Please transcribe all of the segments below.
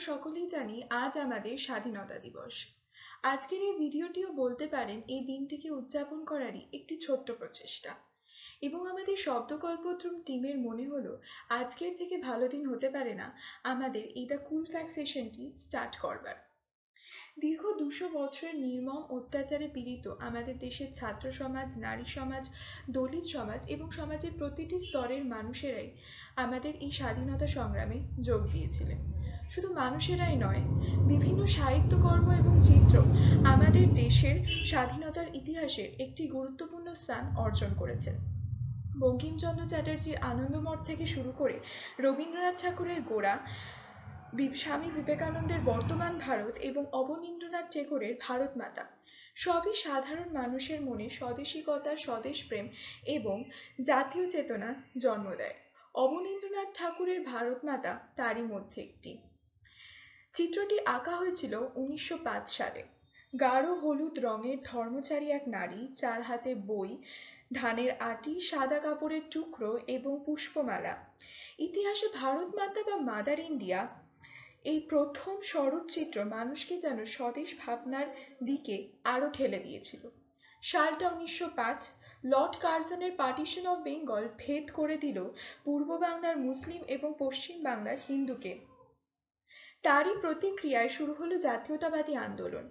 সকলেই জানি আজ আমাদের স্বাধীনতা দিবস। আজকের এই ভিডিওটিও বলতে পারেন এই দিনটিকে উদযাপন করারই একটি ছোট্ট প্রচেষ্টা। এবং আমাদের শব্দকল্পদ্রুম টিমের মনে হলো আজকের থেকে ভালো দিন হতে পারে না আমাদের এই দ্য কুল ফ্যাক্ট সেশনটি স্টার্ট করবার। দীর্ঘ 200 বছরের নির্মম অত্যাচারে পীড়িত আমাদের দেশের ছাত্র সমাজ, নারী সমাজ, দলিত সমাজ এবং সমাজের প্রতিটি স্তরের মানুষেরাই আমাদের এই স্বাধীনতা সংগ্রামে যোগ দিয়েছিলেন। শুধু মানুষেরাই নয়, বিভিন্ন সাহিত্যকর্ম এবং চিত্র আমাদের দেশের স্বাধীনতার ইতিহাসে একটি গুরুত্বপূর্ণ স্থান অর্জন করেছেন। বঙ্কিমচন্দ্র চ্যাটার্জির আনন্দমঠ থেকে শুরু করে রবীন্দ্রনাথ ঠাকুরের গোড়া, স্বামী বিবেকানন্দের বর্তমান ভারত এবং অবনীন্দ্রনাথ টেগোরের ভারত মাতা সবই সাধারণ মানুষের মনে স্বদেশিকতা, স্বদেশপ্রেম এবং জাতীয় চেতনা জন্ম দেয়। অবনীন্দ্রনাথ ঠাকুরের ভারত মাতা তারই মধ্যে একটি। চিত্রটি আঁকা হয়েছিল 1905 সালে। গাঢ় হলুদ রঙের ধর্মচারী এক নারী, 4 হাতে বই, ধানের আটি, সাদা কাপড়ের টুকরো এবং পুষ্পমালা। ইতিহাসে ভারত মাতা বা মাদার ইন্ডিয়া এই প্রথম স্বরূপ চিত্র মানুষকে যেন স্বদেশ ভাবনার দিকে আরো ঠেলে দিয়েছিল। সালটা 1905। লর্ড কার্জনের পার্টিশন অফ বেঙ্গল ভেদ করে দিল পূর্ব বাংলার মুসলিম এবং পশ্চিম বাংলার হিন্দুকে। তারই প্রতিক্রিয়ায় শুরু হলো জাতীয়তাবাদী আন্দোলন।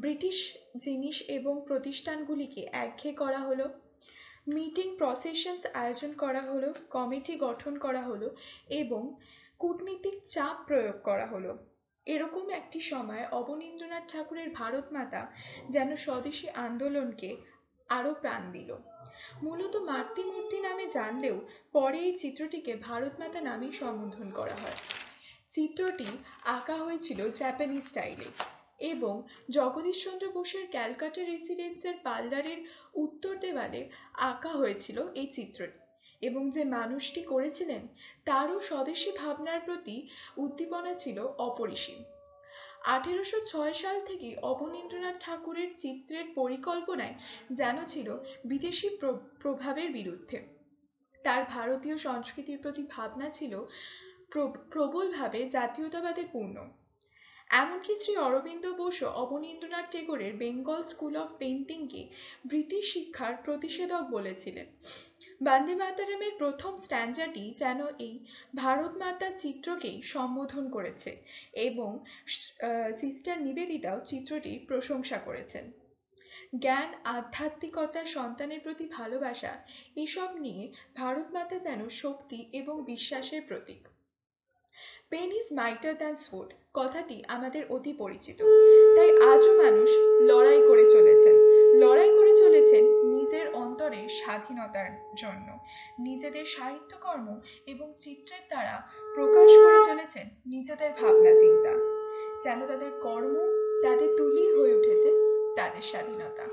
ব্রিটিশ জিনিস এবং প্রতিষ্ঠানগুলিকে একঘেয়ে করা হলো, মিটিং প্রসেশনস আয়োজন করা হলো, কমিটি গঠন করা হলো এবং কূটনীতিক চাপ প্রয়োগ করা হলো। এরকম একটি সময় অবনীন্দ্রনাথ ঠাকুরের ভারত মাতা যেন স্বদেশী আন্দোলনকে আরো প্রাণ দিল। মূলত মাতৃমূর্তি নামে জানলেও পরে এই চিত্রটিকে ভারত মাতা নামেই সম্বোধন করা হয়। চিত্রটি আঁকা হয়েছিল জাপানিজ স্টাইলে এবং জগদীশচন্দ্র বোসের ক্যালকাটা রেসিডেন্সের পার্লারের উত্তর দেওয়ালে আঁকা হয়েছিল এই চিত্রটি, এবং যে মানুষটি করেছিলেন তারও স্বদেশী ভাবনার প্রতি উদ্দীপনা ছিল অপরিসীম। 1806 সাল থেকে অবনীন্দ্রনাথ ঠাকুরের চিত্রের পরিকল্পনায় যেন ছিল বিদেশি প্রভাবের বিরুদ্ধে। তার ভারতীয় সংস্কৃতির প্রতি ভাবনা ছিল প্রবলভাবে জাতীয়তাবাদে পূর্ণ। এমনকি শ্রী অরবিন্দ বোসও অবনীন্দ্রনাথ টেগোরের বেঙ্গল স্কুল অফ পেইন্টিংকে ব্রিটিশ শিক্ষার প্রতিষেধক বলেছিলেন। বন্দে মাতরমের প্রথম স্ট্যান্জাটি যেন এই ভারত মাতা চিত্রকেই সম্বোধন করেছে এবং সিস্টার নিবেদিতাও চিত্রটির প্রশংসা করেছেন। জ্ঞান, আধ্যাত্মিকতা, সন্তানের প্রতি ভালোবাসা এসব নিয়ে ভারত মাতা যেন শক্তি এবং বিশ্বাসের প্রতীক। Pen is mightier than sword কথাটি আমাদের অতি পরিচিত। তাই আজও মানুষ লড়াই করে চলেছেন নিজের অন্তরের স্বাধীনতার জন্য। নিজেদের সাহিত্যকর্ম এবং চিত্রের দ্বারা প্রকাশ করে চলেছেন নিজেদের ভাবনা চিন্তা, যেন তাদের কর্ম তাদের তুলি হয়ে উঠেছে তাদের স্বাধীনতা।